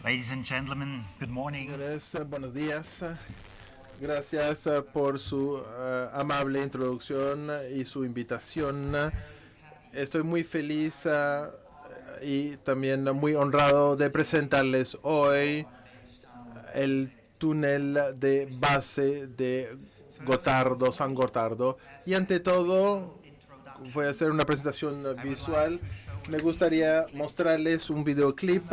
Ladies and gentlemen, good morning. Señores, buenos días. Gracias por su amable introducción y su invitación. Estoy muy feliz y también muy honrado de presentarles hoy el túnel de base de Gotardo, San Gotardo. Y ante todo, voy a hacer una presentación visual. Me gustaría mostrarles un videoclip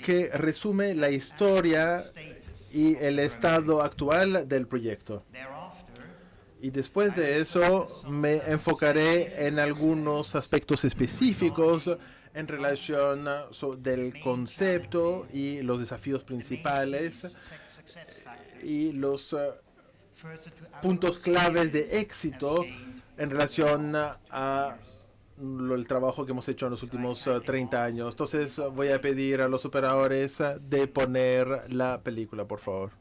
que resume la historia y el estado actual del proyecto. Y después de eso me enfocaré en algunos aspectos específicos en relación del concepto y los desafíos principales y los puntos claves de éxito en relación a el trabajo que hemos hecho en los últimos 30 años. Entonces voy a pedir a los operadores de poner la película, por favor.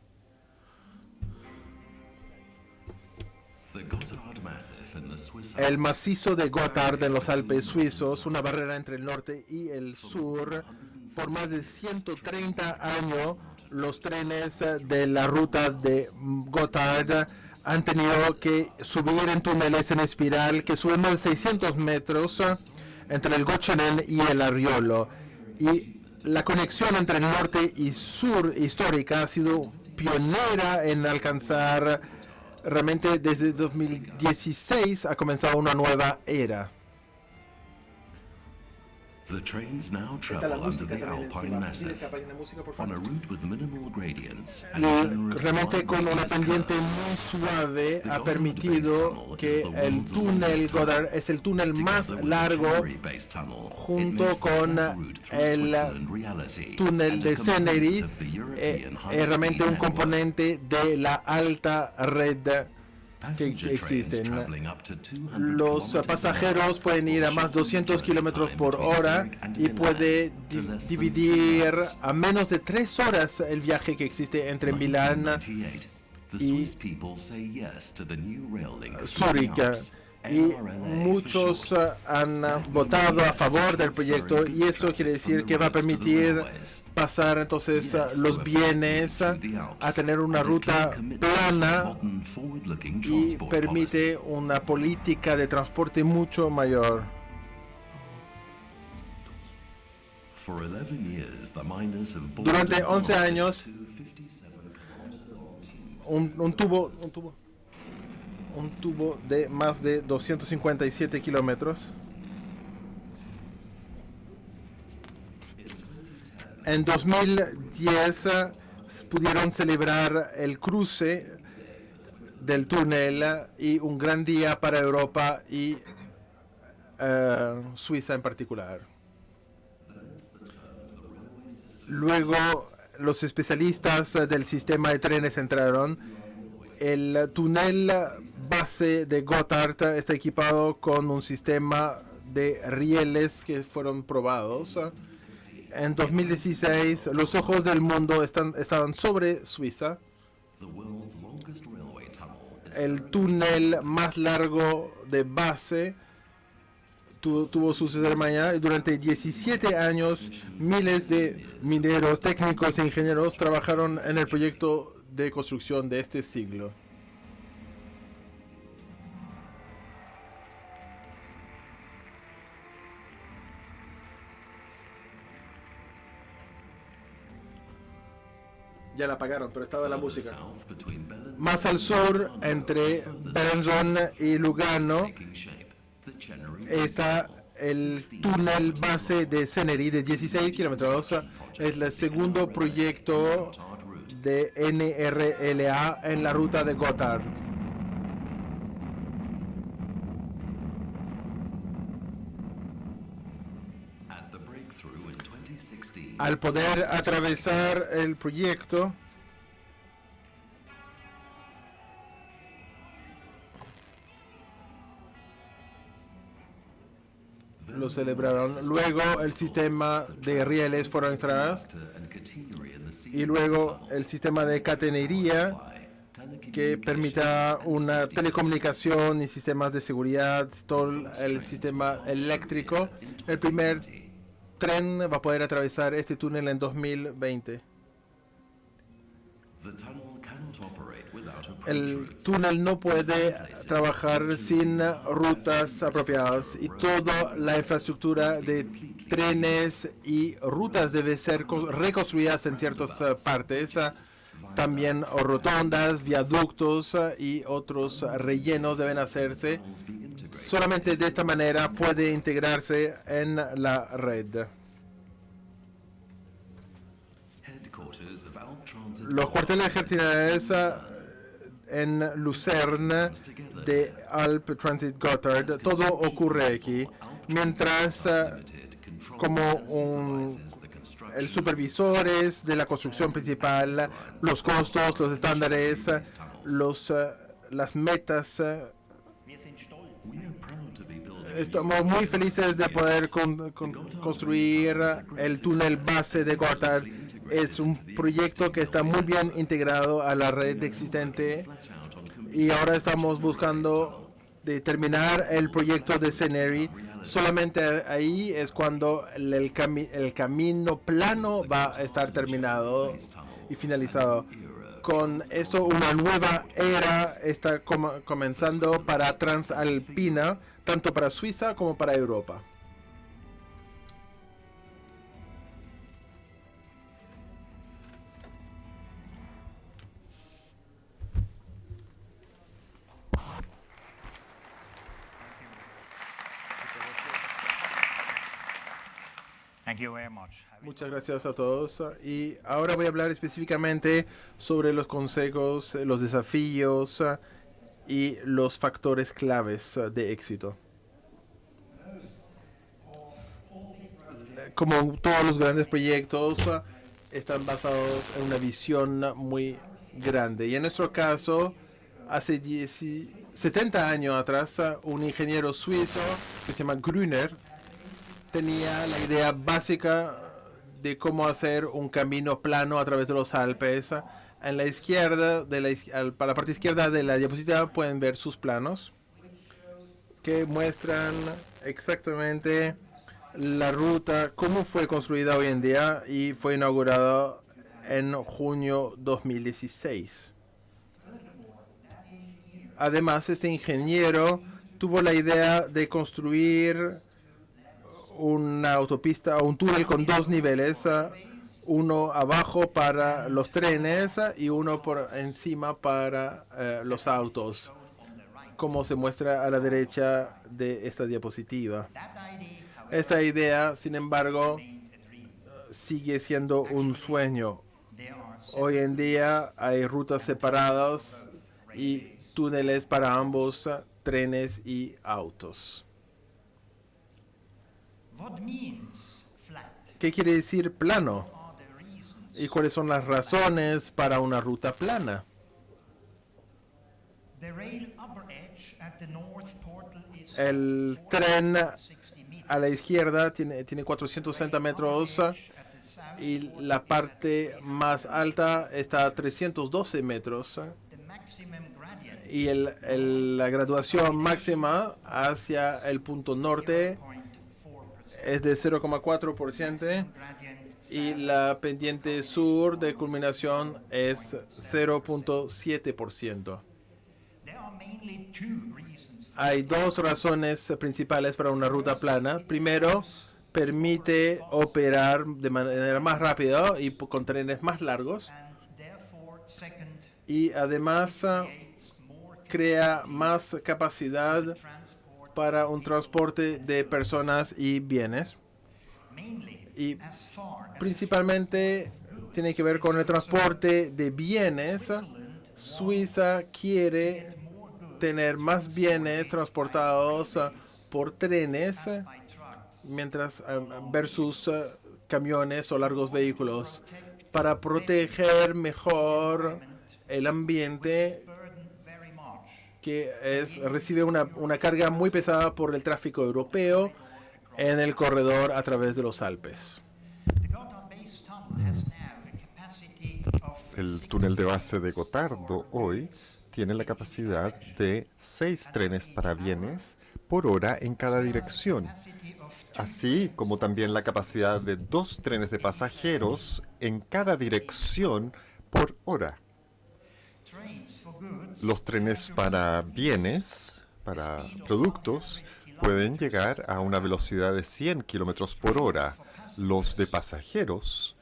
El macizo de Gotthard en los Alpes suizos, una barrera entre el norte y el sur. Por más de 130 años, los trenes de la ruta de Gotthard han tenido que subir en túneles en espiral que suben más de 600 metros entre el Göttingen y el Ariolo. Y la conexión entre el norte y sur histórica ha sido pionera en alcanzar, realmente desde 2016 ha comenzado una nueva era. The trains now travel under the Alpine Massif on a route with minimal gradients and generous Realmente con una pendiente muy suave ha permitido que el túnel Gothard es el túnel más largo junto con el túnel de Scenery. Es realmente un componente de la alta red que existen. Los pasajeros pueden ir a más de 200 kilómetros por hora y puede dividir a menos de 3 horas el viaje que existe entre Milán y Zúrich. Y muchos han votado a favor del proyecto y eso quiere decir que va a permitir pasar entonces los bienes a tener una ruta plana y permite una política de transporte mucho mayor. Durante 11 años un tubo de más de 257 kilómetros. En 2010 pudieron celebrar el cruce del túnel y un gran día para Europa y Suiza en particular. Luego los especialistas del sistema de trenes entraron. El túnel base de Gotthard está equipado con un sistema de rieles que fueron probados. En 2016, los ojos del mundo estaban sobre Suiza. El túnel más largo de base tuvo su ceremonia y durante 17 años miles de mineros, técnicos e ingenieros trabajaron en el proyecto de construcción de este siglo. Ya la apagaron, pero estaba la música. Más al sur, entre Berenson y Lugano, está el túnel base de Scenery de 16 kilómetros. Es el segundo proyecto de NRLA en la ruta de Gotthard. Al poder atravesar el proyecto, lo celebraron. Luego el sistema de rieles fueron instalados y luego el sistema de catenería que permita una telecomunicación y sistemas de seguridad, todo el sistema eléctrico. El primer tren va a poder atravesar este túnel en 2020. El túnel no puede trabajar sin rutas apropiadas y toda la infraestructura de trenes y rutas debe ser reconstruidas en ciertas partes. También rotondas, viaductos y otros rellenos deben hacerse. Solamente de esta manera puede integrarse en la red. Los cuarteles generales en Lucerne de Alp Transit Gotthard, todo ocurre aquí, mientras el supervisores de la construcción principal, los costos, los estándares, las metas. Estamos muy felices de poder construir el túnel base de Gotthard. Es un proyecto que está muy bien integrado a la red existente y ahora estamos buscando de terminar el proyecto de Ceneri. Solamente ahí es cuando el camino plano va a estar terminado y finalizado. Con esto, una nueva era está comenzando para Transalpina, tanto para Suiza como para Europa. Thank you very much. Muchas gracias a todos. Y ahora voy a hablar específicamente sobre los consejos, los desafíos y los factores claves de éxito. Como todos los grandes proyectos, están basados en una visión muy grande. Y en nuestro caso, hace 70 años atrás, un ingeniero suizo que se llama Grüner tenía la idea básica de cómo hacer un camino plano a través de los Alpes. En la izquierda, para la parte izquierda de la diapositiva pueden ver sus planos que muestran exactamente la ruta, cómo fue construida hoy en día y fue inaugurada en junio 2016. Además, este ingeniero tuvo la idea de construir una autopista o un túnel con dos niveles, uno abajo para los trenes y uno por encima para los autos, como se muestra a la derecha de esta diapositiva. Esta idea, sin embargo, sigue siendo un sueño. Hoy en día hay rutas separadas y túneles para ambos, trenes y autos. ¿Qué quiere decir plano? ¿Y cuáles son las razones para una ruta plana? El tren a la izquierda tiene 460 metros y la parte más alta está a 312 metros. Y la graduación máxima hacia el punto norte es de 0,4% y la pendiente sur de culminación es 0,7%. Hay dos razones principales para una ruta plana. Primero, permite operar de manera más rápida y con trenes más largos. Y además crea más capacidad para un transporte de personas y bienes. Y principalmente tiene que ver con el transporte de bienes. Suiza quiere tener más bienes transportados por trenes mientras versus camiones o largos vehículos para proteger mejor el ambiente que recibe una carga muy pesada por el tráfico europeo en el corredor a través de los Alpes. El túnel de base de Gotardo hoy tiene la capacidad de 6 trenes para bienes por hora en cada dirección, así como también la capacidad de 2 trenes de pasajeros en cada dirección por hora. Los trenes para bienes, para productos, pueden llegar a una velocidad de 100 kilómetros por hora. Los de pasajeros,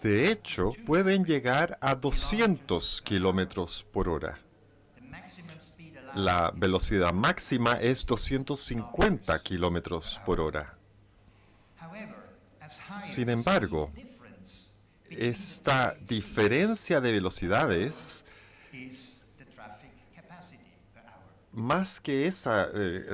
de hecho, pueden llegar a 200 kilómetros por hora. La velocidad máxima es 250 kilómetros por hora. Sin embargo, esta diferencia de velocidades, más que esa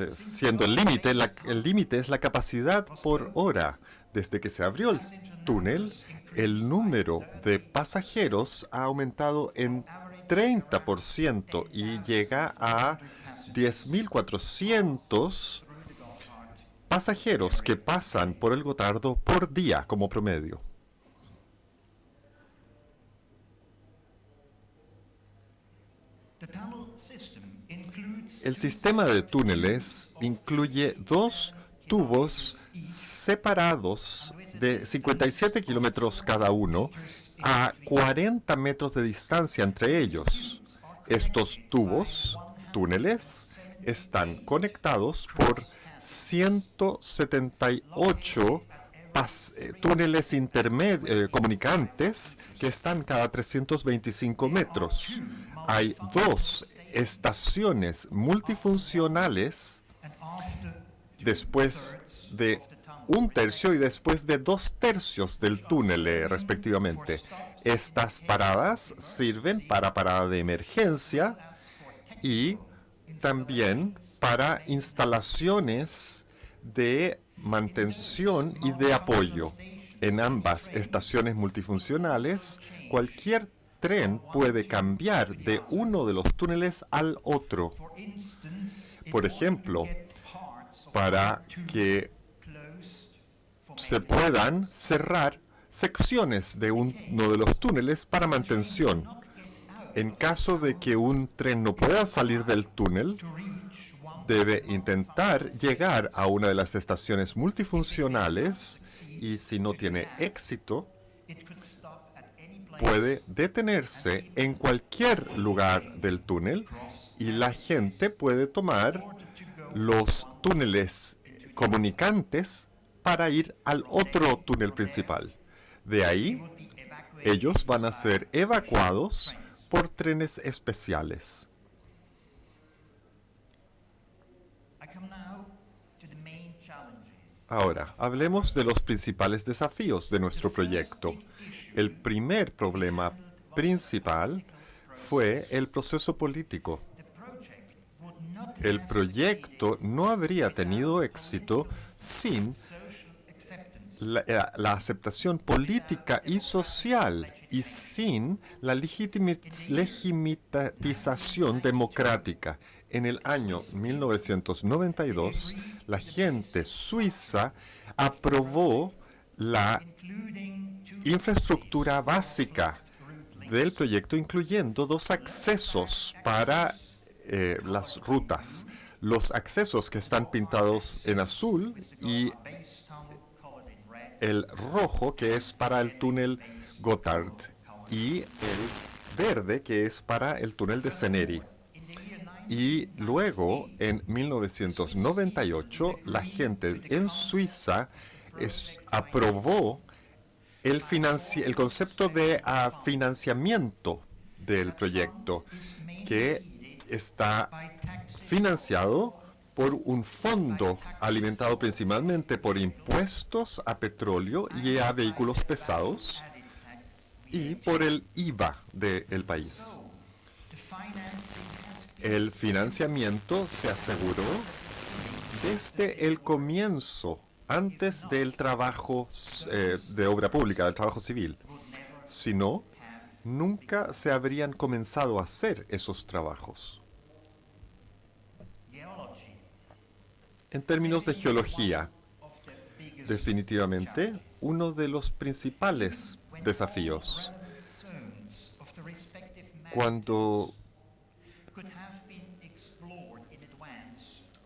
siendo el límite es la capacidad por hora. Desde que se abrió el túnel, el número de pasajeros ha aumentado en 30% y llega a 10.400 pasajeros que pasan por el Gotardo por día como promedio. El sistema de túneles incluye 2 tubos separados de 57 kilómetros cada uno a 40 metros de distancia entre ellos. Estos túneles, están conectados por 178 túneles comunicantes que están cada 325 metros. Hay 2 estaciones multifuncionales después de 1/3 y después de 2/3 del túnel, respectivamente. Estas paradas sirven para parada de emergencia y también para instalaciones de mantención y de apoyo. En ambas estaciones multifuncionales, cualquier tren puede cambiar de uno de los túneles al otro. Por ejemplo, para que se puedan cerrar secciones de uno de los túneles para mantención. En caso de que un tren no pueda salir del túnel, debe intentar llegar a una de las estaciones multifuncionales y si no tiene éxito, puede detenerse en cualquier lugar del túnel y la gente puede tomar los túneles comunicantes para ir al otro túnel principal. De ahí, ellos van a ser evacuados por trenes especiales. Ahora, hablemos de los principales desafíos de nuestro proyecto. El primer problema principal fue el proceso político. El proyecto no habría tenido éxito sin la aceptación política y social y sin la legitimización democrática. En el año 1992, la gente suiza aprobó la infraestructura básica del proyecto, incluyendo 2 accesos para las rutas. Los accesos que están pintados en azul y el rojo, que es para el túnel Gotthard, y el verde, que es para el túnel de Seneri. Y luego, en 1998, la gente en Suiza aprobó el concepto de financiamiento del proyecto, que está financiado por un fondo alimentado principalmente por impuestos a petróleo y a vehículos pesados y por el IVA del país. El financiamiento se aseguró desde el comienzo, antes del trabajo de obra pública, del trabajo civil. Si no, nunca se habrían comenzado a hacer esos trabajos. En términos de geología, definitivamente uno de los principales desafíos cuando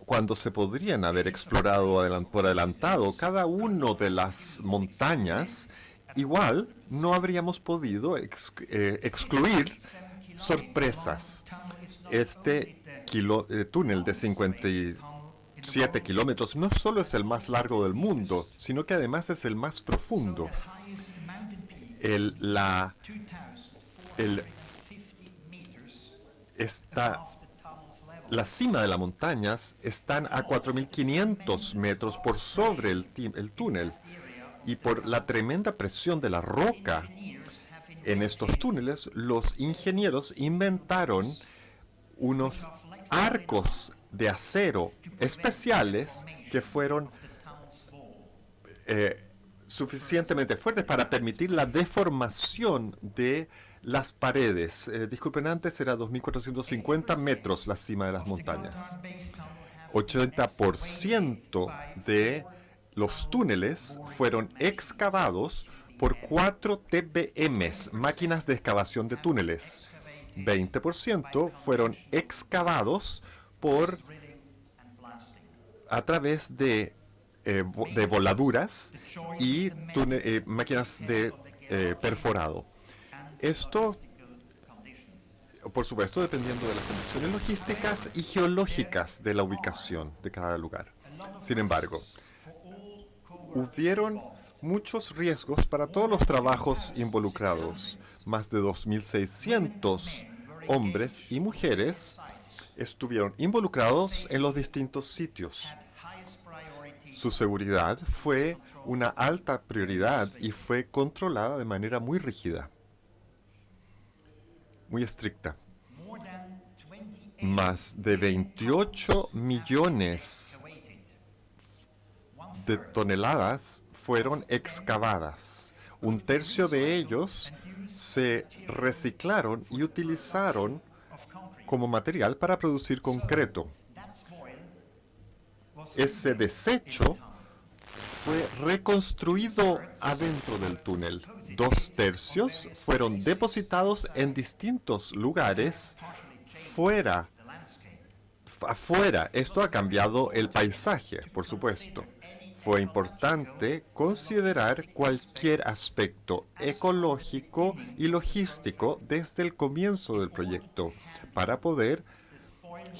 cuando se podrían haber explorado por adelantado cada uno de las montañas, igual no habríamos podido excluir sorpresas. Este túnel de 57 kilómetros no solo es el más largo del mundo, sino que además es el más profundo. La cima de las montañas están a 4.500 metros por sobre el túnel, y por la tremenda presión de la roca en estos túneles, los ingenieros inventaron unos arcos de acero especiales que fueron suficientemente fuertes para permitir la deformación de las paredes. Disculpen, antes era 2.450 metros la cima de las montañas. 80% de los túneles fueron excavados por 4 TBMs, máquinas de excavación de túneles. 20% fueron excavados a través de voladuras y máquinas de perforado. Esto, por supuesto, dependiendo de las condiciones logísticas y geológicas de la ubicación de cada lugar. Sin embargo, hubieron muchos riesgos para todos los trabajos involucrados. Más de 2.600 hombres y mujeres estuvieron involucrados en los distintos sitios. Su seguridad fue una alta prioridad y fue controlada de manera muy rígida, muy estricta. Más de 28 millones de toneladas fueron excavadas. Un tercio de ellos se reciclaron y utilizaron como material para producir concreto. Ese desecho fue reconstruido adentro del túnel. 2/3 fueron depositados en distintos lugares afuera. Esto ha cambiado el paisaje, por supuesto. Fue importante considerar cualquier aspecto ecológico y logístico desde el comienzo del proyecto para poder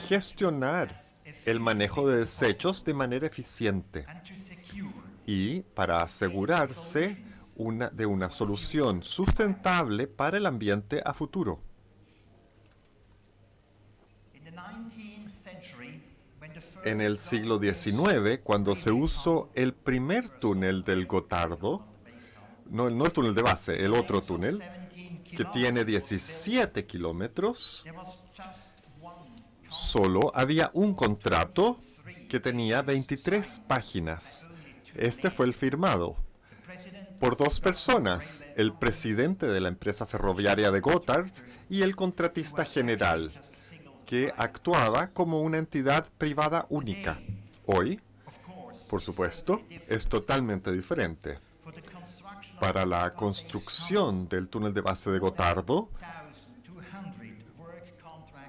gestionar el manejo de desechos de manera eficiente y para asegurarse de una solución sustentable para el ambiente a futuro. En el siglo XIX, cuando se usó el primer túnel del Gotardo, no el túnel de base, el otro túnel, que tiene 17 kilómetros, solo había un contrato que tenía 23 páginas. Este fue el firmado por 2 personas, el presidente de la empresa ferroviaria de Gotthard y el contratista general, que actuaba como una entidad privada única. Hoy, por supuesto, es totalmente diferente. Para la construcción del túnel de base de Gotardo,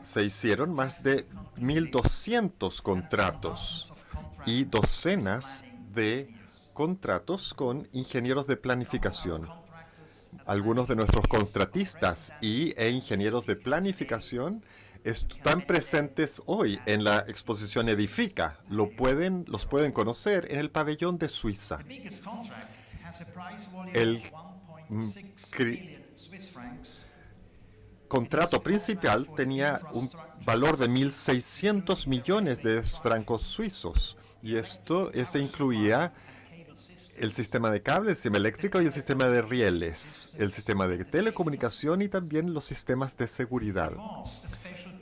se hicieron más de 1.200 contratos y docenas de contratos con ingenieros de planificación. Algunos de nuestros contratistas e ingenieros de planificación están presentes hoy en la exposición Edifica. Los pueden conocer en el pabellón de Suiza. El contrato principal tenía un valor de 1.600 millones de francos suizos, y este incluía el sistema de cable, el sistema eléctrico y el sistema de rieles, el sistema de telecomunicación y también los sistemas de seguridad.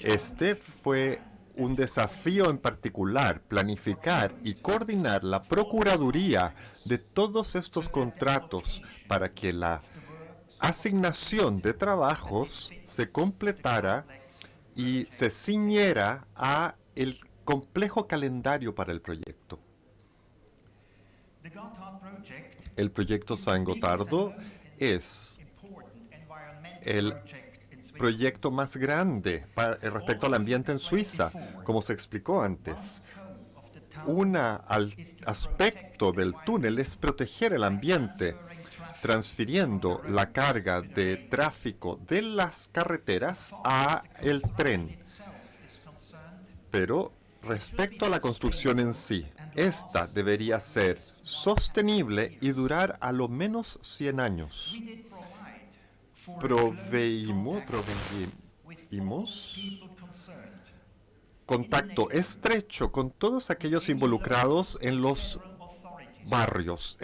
Este fue un desafío en particular, planificar y coordinar la procuraduría de todos estos contratos para que la asignación de trabajos se completara y se ciñera a el complejo calendario para el proyecto. El proyecto San Gotardo es el proyecto más grande respecto al ambiente en Suiza, como se explicó antes. Un aspecto del túnel es proteger el ambiente, transfiriendo la carga de tráfico de las carreteras a el tren. Pero respecto a la construcción en sí, esta debería ser sostenible y durar a lo menos 100 años. Proveímos contacto estrecho con todos aquellos involucrados en los barrios,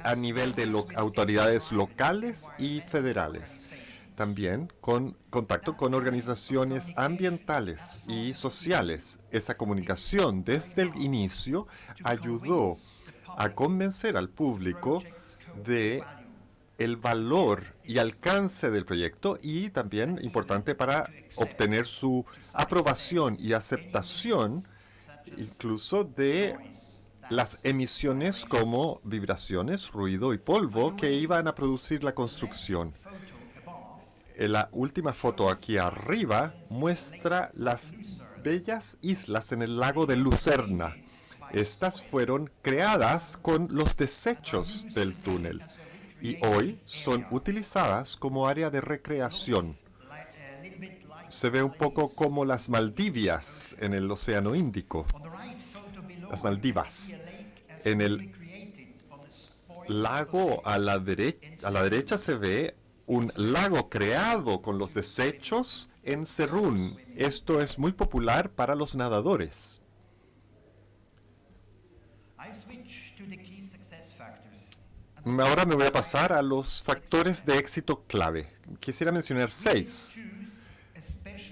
a nivel de autoridades locales y federales. También con contacto con organizaciones ambientales y sociales. Esa comunicación desde el inicio ayudó a convencer al público de el valor y alcance del proyecto y también importante para obtener su aprobación y aceptación incluso de las emisiones como vibraciones, ruido y polvo que iban a producir la construcción. La última foto aquí arriba muestra las bellas islas en el lago de Lucerna. Estas fueron creadas con los desechos del túnel y hoy son utilizadas como área de recreación. Se ve un poco como las Maldivias en el Océano Índico. Las Maldivas. En el lago a la derecha se ve un lago creado con los desechos en Serún. Esto es muy popular para los nadadores. Ahora me voy a pasar a los factores de éxito clave. Quisiera mencionar 6.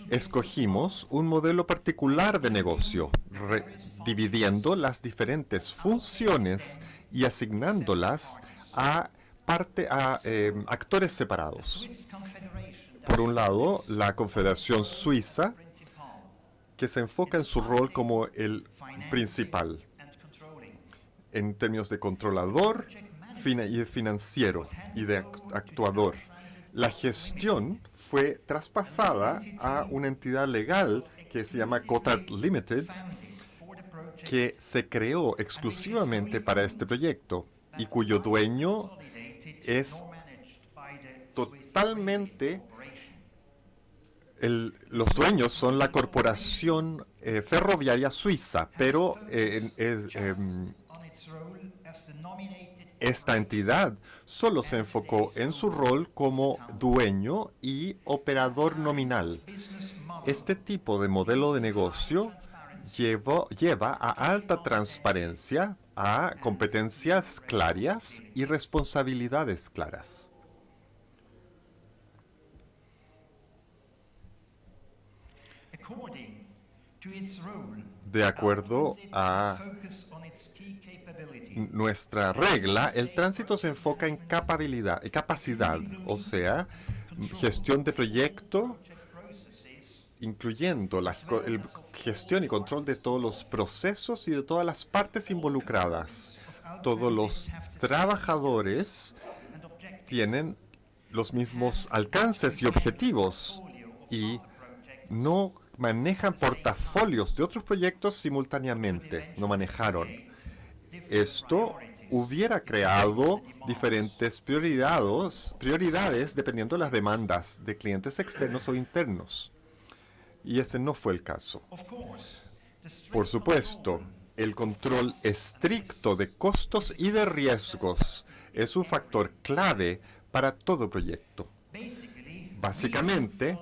Escogimos un modelo particular de negocio, dividiendo las diferentes funciones y asignándolas a actores separados. Por un lado, la Confederación Suiza, que se enfoca en su rol como el principal, en términos de controlador y de financiero y de actuador. La gestión fue traspasada a una entidad legal que se llama Gotthard Limited, que se creó exclusivamente para este proyecto y cuyo dueño es totalmente... los dueños son la Corporación Ferroviaria Suiza, pero esta entidad solo se enfocó en su rol como dueño y operador nominal. Este tipo de modelo de negocio lleva a alta transparencia, a competencias claras y responsabilidades claras. De acuerdo a nuestra regla, el tránsito se enfoca en capacidad, o sea, gestión de proyecto, incluyendo la gestión y control de todos los procesos y de todas las partes involucradas. Todos los trabajadores tienen los mismos alcances y objetivos y no manejan portafolios de otros proyectos simultáneamente, no manejaron. Esto hubiera creado diferentes prioridades dependiendo de las demandas de clientes externos o internos. Y ese no fue el caso. Por supuesto, el control estricto de costos y de riesgos es un factor clave para todo proyecto. Básicamente,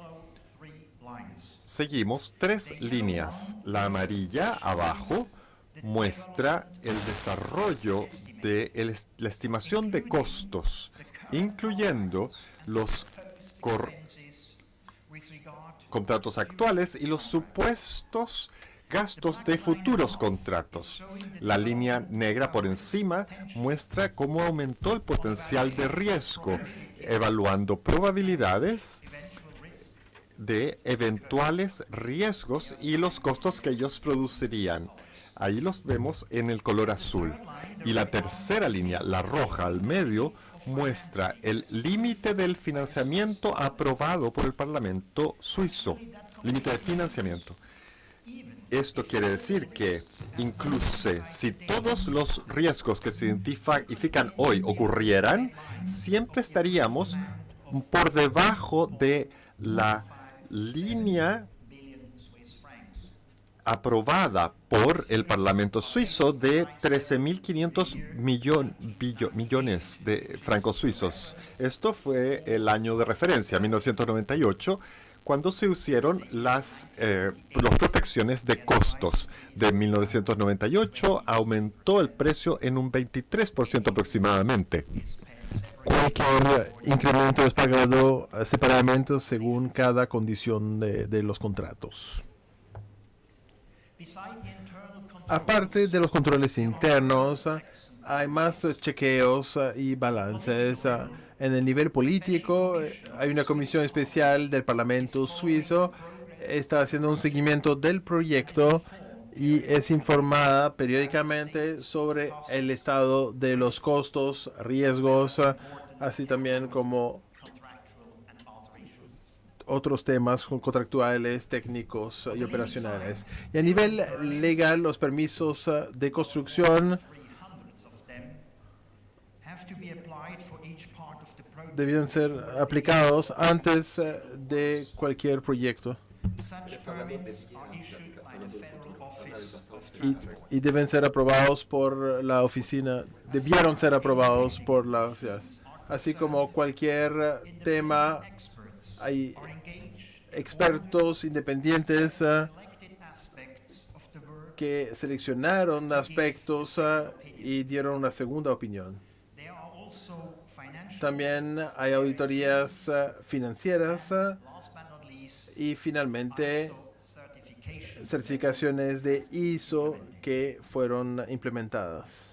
seguimos 3 líneas. La amarilla abajo muestra el desarrollo de la estimación de costos, incluyendo los contratos actuales y los supuestos gastos de futuros contratos. La línea negra por encima muestra cómo aumentó el potencial de riesgo, evaluando probabilidades de eventuales riesgos y los costos que ellos producirían. Ahí los vemos en el color azul. Y la tercera línea, la roja al medio, muestra el límite del financiamiento aprobado por el Parlamento suizo. Límite de financiamiento. Esto quiere decir que incluso si todos los riesgos que se identifican hoy ocurrieran, siempre estaríamos por debajo de la línea aprobada por el Parlamento suizo de 13.500 millones de francos suizos. Esto fue el año de referencia, 1998, cuando se hicieron las prospecciones de costos. De 1998 aumentó el precio en un 23% aproximadamente. Cualquier incremento es pagado separadamente según cada condición de los contratos. Aparte de los controles internos, hay más chequeos y balances. En el nivel político, hay una comisión especial del Parlamento suizo, está haciendo un seguimiento del proyecto y es informada periódicamente sobre el estado de los costos, riesgos, así también como otros temas contractuales, técnicos y operacionales. Y a nivel legal, los permisos de construcción debían ser aplicados antes de cualquier proyecto. Y deben ser aprobados por la oficina, debieron ser aprobados por la oficina. Así como cualquier tema, hay expertos independientes que seleccionaron aspectos y dieron una segunda opinión. También hay auditorías financieras y finalmente certificaciones de ISO que fueron implementadas.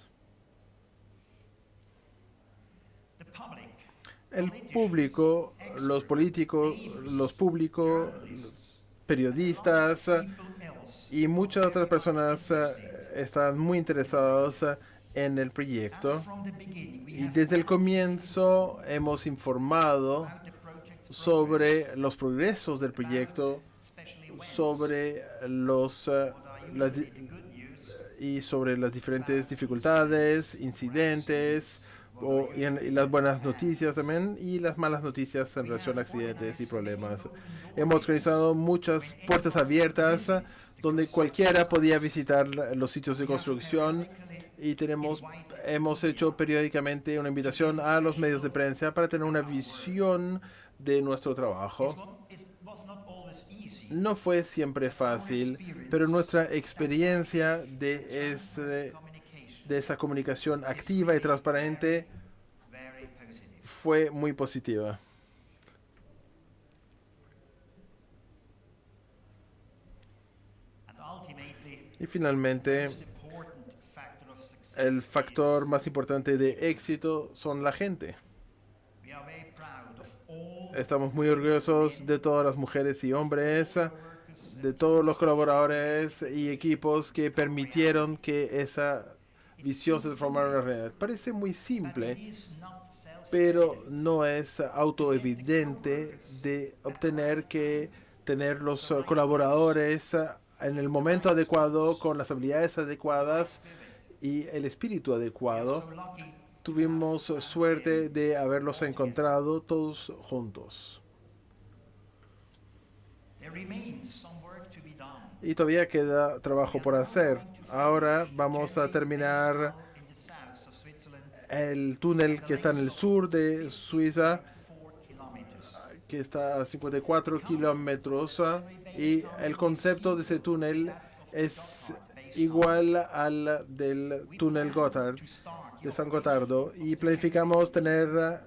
El público, los políticos, los públicos, periodistas y muchas otras personas están muy interesados en el proyecto. Y desde el comienzo hemos informado sobre los progresos del proyecto, sobre y sobre las diferentes dificultades, incidentes, y las buenas noticias también, y las malas noticias en relación a accidentes y problemas. Hemos organizado muchas puertas abiertas donde cualquiera podía visitar los sitios de construcción y hemos hecho periódicamente una invitación a los medios de prensa para tener una visión de nuestro trabajo. No fue siempre fácil, pero nuestra experiencia de esa comunicación activa y transparente fue muy positiva. Y finalmente, el factor más importante de éxito son la gente. Estamos muy orgullosos de todas las mujeres y hombres, de todos los colaboradores y equipos que permitieron que esa visión se transformara en una realidad. Parece muy simple, pero no es autoevidente de obtener que tener los colaboradores en el momento adecuado, con las habilidades adecuadas y el espíritu adecuado. Tuvimos suerte de haberlos encontrado todos juntos. Y todavía queda trabajo por hacer. Ahora vamos a terminar el túnel que está en el sur de Suiza, que está a 54 kilómetros, y el concepto de ese túnel es igual al del túnel Gotthard, de San Gotardo, y planificamos de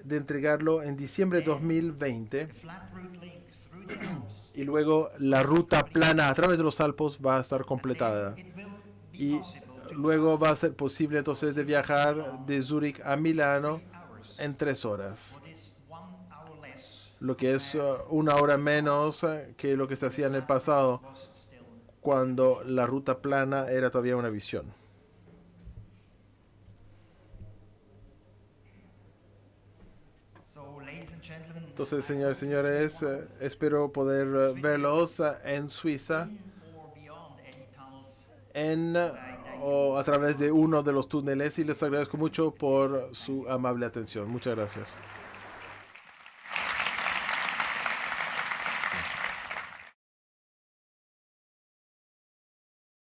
entregarlo en diciembre de 2020. Y luego la ruta plana a través de los Alpes va a estar completada. Y luego va a ser posible entonces de viajar de Zúrich a Milano en 3 horas. Lo que es 1 hora menos que lo que se hacía en el pasado, cuando la ruta plana era todavía una visión. Entonces, señores y señores, espero poder verlos en Suiza o a través de uno de los túneles y les agradezco mucho por su amable atención. Muchas gracias.